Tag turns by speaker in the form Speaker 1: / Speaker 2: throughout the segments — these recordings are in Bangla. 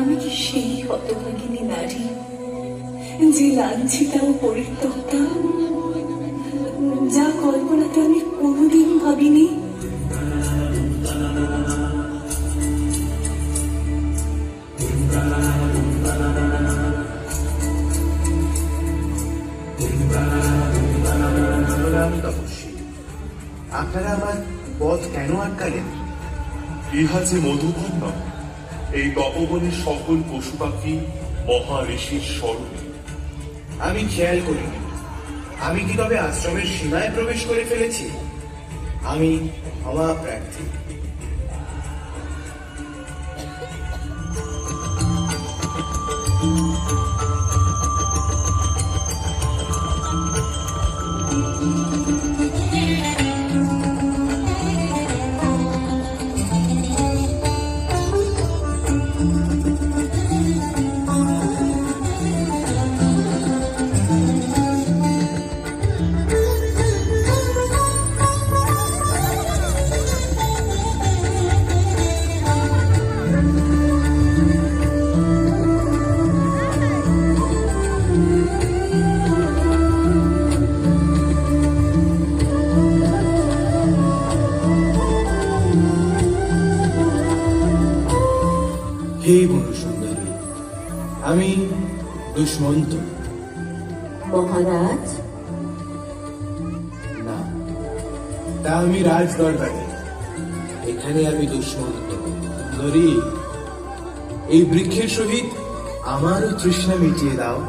Speaker 1: আমি কি সেই হতভাগিনী নারী যে লাঞ্ছিতা ও পরিত্যক্তা, যা কল্পনাতে আমি কোনোদিন ভাবিনি?
Speaker 2: আপনারা আমার পথ কেন আটকালেন?
Speaker 3: ইহা যে মধুবন নয়, এই তপবনের সকল পশু পাখি মহা ঋষির স্মরণে।
Speaker 2: আমি খেয়াল করিনি। আমি কি তবে আশ্রমের সীমায় প্রবেশ করে ফেলেছি? আমি ক্ষমা প্রার্থী। হে বনসুন্দরী, আমি দুষ্মন্ত।
Speaker 1: মহারাজ,
Speaker 2: না, তা আমি রাজ দরবারে। এখানে আমি দুষ্মন্ত। সুন্দরী, এই বৃক্ষের সহিত আমারও তৃষ্ণা মিটিয়ে দাও।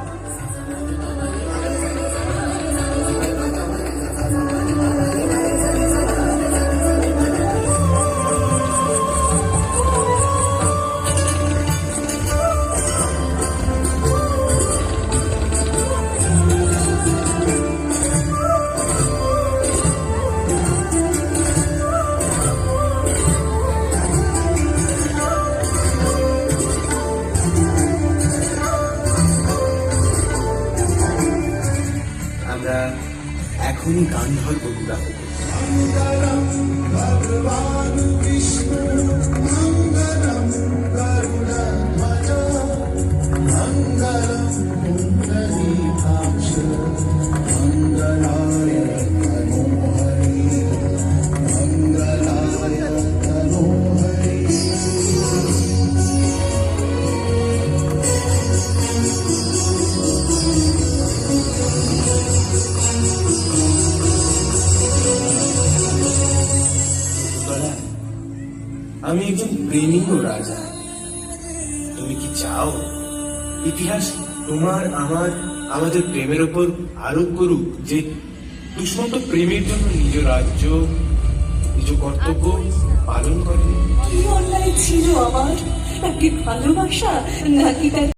Speaker 2: আমরা এখনই গান্ধর্ব বিবাহ করব। ভগবান বিষ্ণু মঙ্গলম গরুড়ধ্বজ মঙ্গলম পুণ্ডরীকাক্ষ মঙ্গলায় তনোহরি মঙ্গলায় তনোহরি। আমি একজন প্রেমিক রাজা। তুমি কি চাও ইতিহাস তোমার আমাদের প্রেমের ওপর আরোপ করুক যে দুষ্মন্ত প্রেমের জন্য নিজ রাজ্য, নিজ কর্তব্য পালন করে?
Speaker 1: কি অন্যায় ছিল আমার? তাকে ভালোবাসা নাকি তার